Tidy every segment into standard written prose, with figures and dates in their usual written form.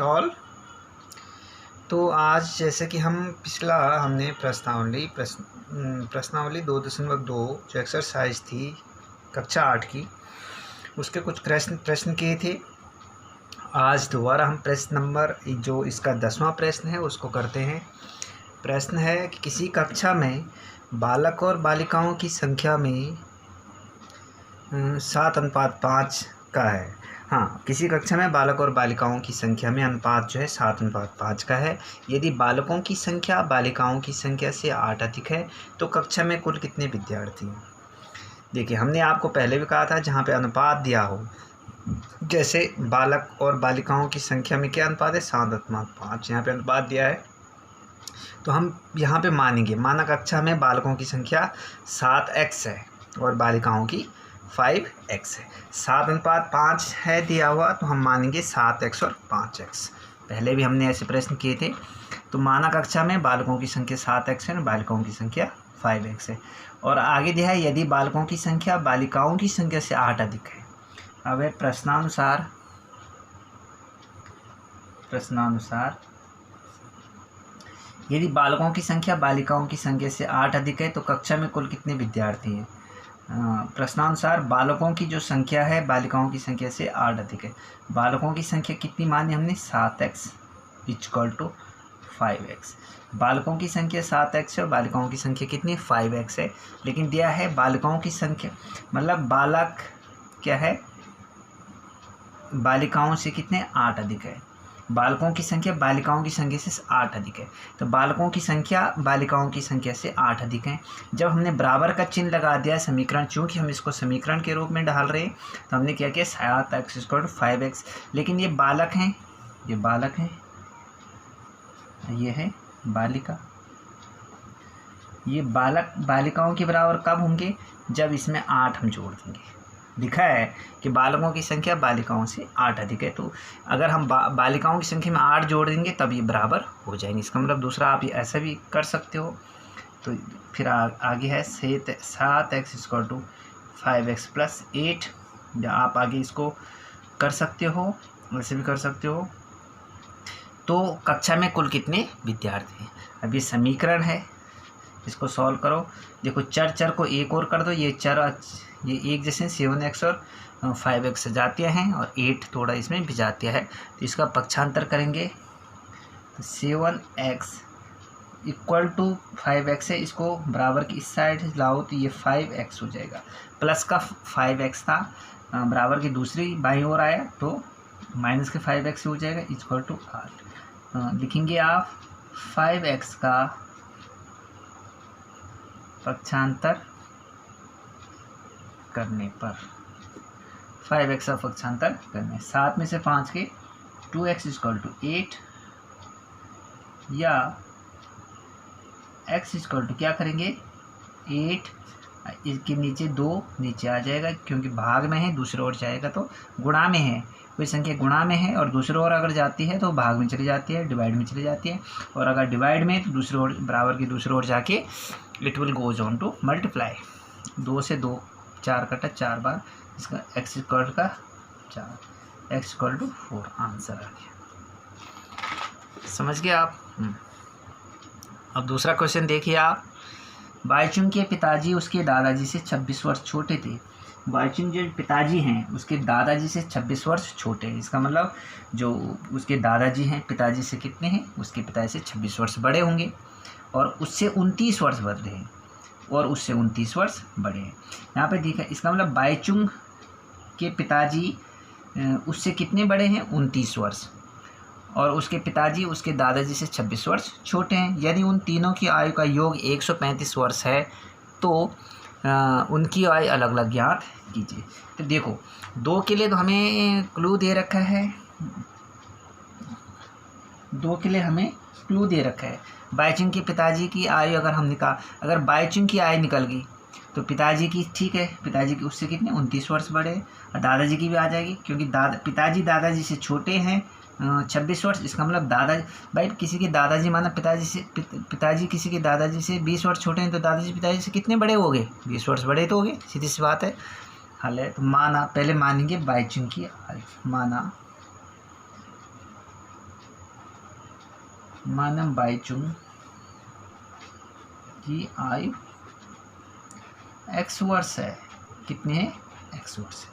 All. तो आज जैसे कि पिछला हमने प्रश्नावली 2.2 जो एक्सरसाइज थी कक्षा 8 की, उसके कुछ प्रश्न किए थे। आज दोबारा हम प्रश्न नंबर जो इसका 10वां प्रश्न है उसको करते हैं। प्रश्न है कि किसी कक्षा में बालक और बालिकाओं की संख्या में 7:5 का है। हाँ, किसी कक्षा में बालक और बालिकाओं की संख्या में अनुपात जो है 7:5 का है। यदि बालकों की संख्या बालिकाओं की संख्या से 8 अधिक है तो कक्षा में कुल कितने विद्यार्थी हैं। देखिए, हमने आपको पहले भी कहा था जहाँ पे अनुपात दिया हो, जैसे बालक और बालिकाओं की संख्या में क्या अनुपात है 7:5, यहाँ पे अनुपात दिया है तो हम यहाँ पे माना कक्षा में बालकों की संख्या 7x है और बालिकाओं की 5x है। 7:5 है दिया हुआ तो हम मानेंगे 7x और 5x। पहले भी हमने ऐसे प्रश्न किए थे। तो माना कक्षा में बालकों की संख्या 7x है और बालिकाओं की संख्या 5x है। और आगे दिया है यदि बालकों की संख्या बालिकाओं की संख्या से 8 अधिक है। अब प्रश्नानुसार यदि बालकों की संख्या बालिकाओं की संख्या से 8 अधिक है तो कक्षा में कुल कितने विद्यार्थी हैं। प्रश्नानुसार बालकों की जो संख्या है बालिकाओं की संख्या से 8 अधिक है। बालकों की संख्या कितनी मानी हमने 7x = 5x। बालकों की संख्या 7x है और बालिकाओं की संख्या कितनी 5x है। लेकिन दिया है बालिकाओं की संख्या मतलब बालक क्या है बालिकाओं से कितने 8 अधिक है। बालकों की संख्या बालिकाओं की संख्या से 8 अधिक है तो बालकों की संख्या बालिकाओं की संख्या से 8 अधिक है। जब हमने बराबर का चिन्ह लगा दिया समीकरण, चूँकि हम इसको समीकरण के रूप में डाल रहे हैं तो हमने क्या किया 7x = 5x। लेकिन ये बालक हैं, ये है बालिका। ये बालक बालिकाओं के बराबर कब होंगे जब इसमें 8 हम जोड़ देंगे। लिखा है कि बालकों की संख्या बालिकाओं से 8 अधिक है तो अगर हम बालिकाओं की संख्या में 8 जोड़ देंगे तब ये बराबर हो जाएंगे। इसका मतलब दूसरा आप ये ऐसा भी कर सकते हो। तो फिर आगे है 7x = 5x + 8। या आप आगे इसको कर सकते हो, वैसे भी कर सकते हो। तो कक्षा में कुल कितने विद्यार्थी हैं। अब ये समीकरण है, इसको सॉल्व करो। देखो चर को एक और कर दो, ये एक जैसे 7x और 5x सजातीय हैं और 8 थोड़ा इसमें भिजातीय है तो इसका पक्षांतर करेंगे तो 7x = 5x है। इसको बराबर की इस साइड लाओ तो ये 5x हो जाएगा। प्लस का 5x था, बराबर की दूसरी बाईं ओर आया तो माइनस के 5x हो जाएगा = 8। लिखेंगे आप 5x का पक्षांतर करने पर 5x का पक्षांतर करने 7 में से 5 के 2x = 8 या x = क्या करेंगे 8। इसके नीचे 2 नीचे आ जाएगा क्योंकि भाग में है, दूसरी ओर जाएगा तो गुणा में है। कोई संख्या गुणा में है और दूसरी ओर अगर जाती है तो भाग में चली जाती है, डिवाइड में चली जाती है। और अगर डिवाइड में तो दूसरी ओर बराबर की दूसरी ओर जाके it will goes on to multiply. 2 से 2 4 कटा 4 बार, इसका x = 4, x = 4 आंसर आ गया। समझ गए आप। अब दूसरा क्वेश्चन देखिए आप। बाईचुंग के पिताजी उसके दादाजी से 26 वर्ष छोटे थे। बाईचुंग जो पिताजी हैं उसके दादाजी से 26 वर्ष छोटे हैं। इसका मतलब जो उसके दादाजी हैं पिताजी से कितने हैं, उसके पिताजी से 26 वर्ष बड़े होंगे और उससे 29 वर्ष बड़े हैं और उससे 29 वर्ष बड़े हैं। यहाँ पे देखा, इसका मतलब बाईचुंग के पिताजी उससे कितने बड़े हैं 29 वर्ष और उसके पिताजी उसके दादाजी से 26 वर्ष छोटे हैं। यदि उन तीनों की आयु का योग 135 वर्ष है तो उनकी आयु अलग अलग ज्ञात कीजिए। तो देखो 2 के लिए तो हमें क्लू दे रखा है, 2 के लिए हमें क्लू दे रखा है। बाईचुंग के पिताजी की आयु अगर बाईचुंग की आयु निकल गई तो पिताजी की ठीक है, पिताजी की उससे कितने 29 वर्ष बड़े और दादाजी की भी आ जाएगी क्योंकि पिताजी दादाजी से छोटे हैं 26 वर्ष। इसका मतलब भाई किसी के दादाजी माना पिताजी किसी के दादाजी से 20 वर्ष छोटे हैं तो दादाजी पिताजी से कितने बड़े हो गए 20 वर्ष बड़े तो हो गए, सीधी सी बात है। हल है तो पहले मानेंगे बाईचुंग की आयु। माना मानम बाईचुंग की आयु x वर्ष है। कितने हैं? x वर्ष।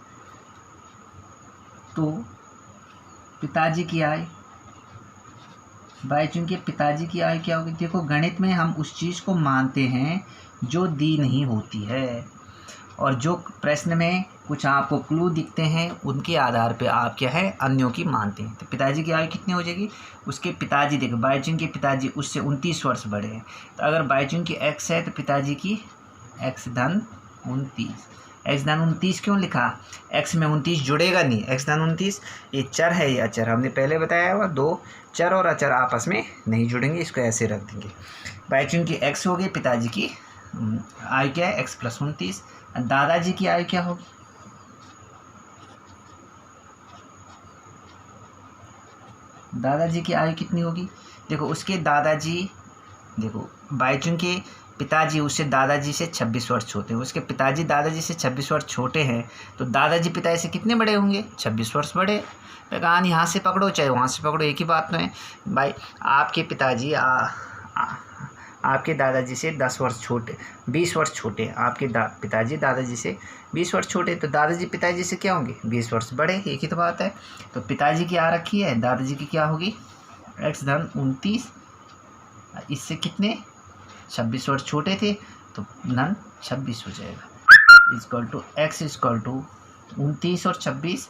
तो पिताजी की आयु, बाईचुंग के पिताजी की आयु क्या होगी? देखो गणित में हम उस चीज़ को मानते हैं जो दी नहीं होती है, और जो प्रश्न में कुछ आपको क्लू दिखते हैं उनके आधार पे आप क्या है अन्यों की मानते हैं। तो पिताजी की आयु कितनी हो जाएगी? उसके पिताजी, देखो बाईचुंग के पिताजी उससे 29 वर्ष बड़े हैं, तो अगर बाईचुंग की x है तो पिताजी की x धन 29। x धन 29 क्यों लिखा? x में 29 जुड़ेगा नहीं, x धन 29 ये चर है, ये अचर हमने पहले बताया हुआ, दो चर और अचर आपस में नहीं जुड़ेंगे, इसको ऐसे रख देंगे। बाईचुंग की x हो गई, पिताजी की आयु क्या है? x plus 29। दादाजी की आयु क्या होगी? दादाजी की आयु कितनी होगी? देखो उसके दादाजी, देखो बाईचुंग के पिताजी उससे दादाजी से 26 वर्ष छोटे हैं, उसके पिताजी दादाजी से 26 वर्ष छोटे हैं, तो दादाजी पिताजी से कितने बड़े होंगे? 26 वर्ष बड़े। कान यहाँ से पकड़ो चाहे वहाँ से पकड़ो, एक ही बात तो है भाई। आपके पिताजी आपके दादाजी से 10 वर्ष छोटे, 20 वर्ष छोटे, आपके पिताजी दादाजी से 20 वर्ष छोटे, तो दादाजी पिताजी से क्या होंगे? 20 वर्ष बड़े, एक ही तो बात है। तो पिताजी की आ रखी है, दादाजी की क्या होगी? x धन 29, इससे कितने 26 वर्ष छोटे थे, तो धन 26 हो जाएगा। Equal to x equal to 29 और 26,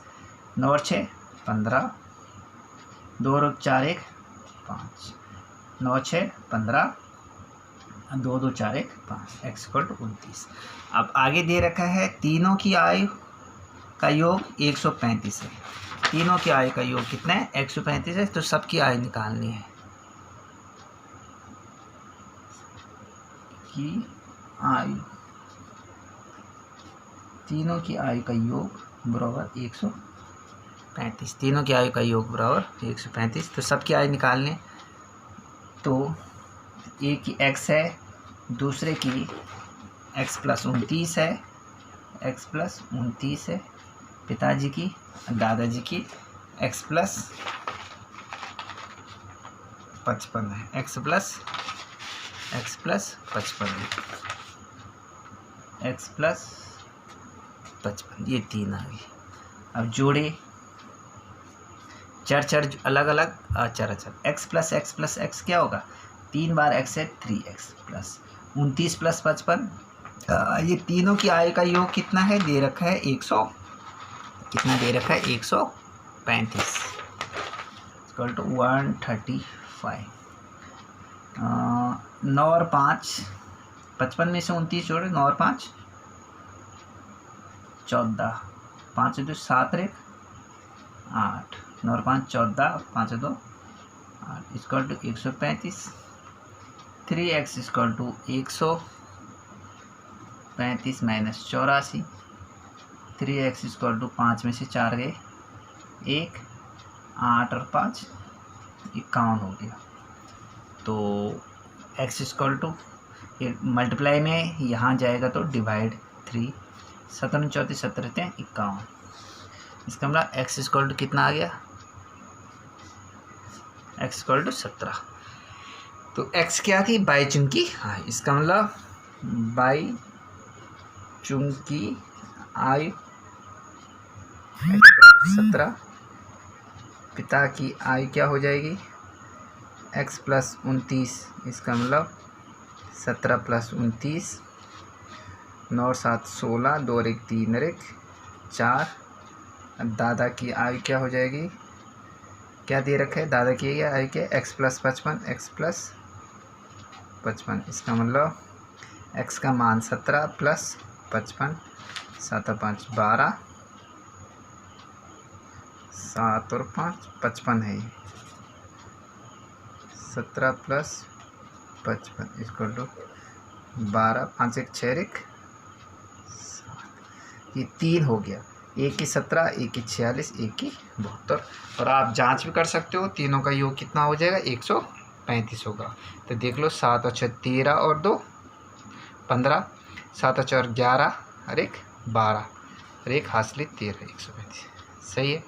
9 और 6 15, 2 और 4 1 5, 9 6 15, 2 2 4 1 5, x इक्वल टू 29। अब आगे दे रखा है तीनों की आयु का योग 135 है। तीनों की आयु का योग कितना है? 135 है, तो सबकी आयु निकालनी है। की आयु, तीनों की आयु का योग बराबर 135, तीनों की आयु का योग बराबर 135, तो सबकी आयु निकालने। तो एक की x है, दूसरे की x प्लस 29 है, x प्लस 29 है, पिताजी की दादाजी की x प्लस 55 है, x प्लस 55 है, x प्लस 55, ये तीन आ गई। अब जोड़े चर चर अलग अलग, अचर अचर, x प्लस x क्या होगा? 3 बार x है 3x प्लस 29 प्लस 55, ये तीनों की आयु का योग कितना है? दे रखा है 100, कितना दे रखा है? 135 इक्वल टू 135। 9 और 5, 55 में से 29 जोड़े, 9 और 5 14, 5 2 7 1 8, 9 और 5 14, 5 2 8 equal to 135। 3x equal to 135 minus 84, 3x equal to 5 में से 4 गए 1, 8 और 5 51 हो गया। तो x इक्वल टू ये मल्टीप्लाई में यहाँ जाएगा तो डिवाइड 3, 17 34 17 51, इसका मतलब x इक्वल टू कितना आ गया? x equal to 17। तो x क्या थी? बाईचुंग की। हाँ, इसका मतलब बाईचुंग की आयु 17, पिता की आयु क्या हो जाएगी? x प्लस 29, इसका मतलब 17 प्लस 29, 9 और 7 16, 2 और 1 3 और 1 4। दादा की आयु क्या हो जाएगी? क्या दे रखा है? दादा की आयु क्या? x प्लस 55, x प्लस 55, इसका मतलब x का मान 17 प्लस 55, 7 और 5 12, 7 और 5 55 है, 17 प्लस 55 इक्वल टू 12, 5 1 6 1 7, ये 3 हो गया। एक की 17, एक की 46, एक की 72, और आप जांच भी कर सकते हो तीनों का योग कितना हो जाएगा? 135 होगा। तो देख लो, 7 और 6 13 और 2 15, 7 और 4 11 और 1 12 और 1 हासिल 13, 135। सही है।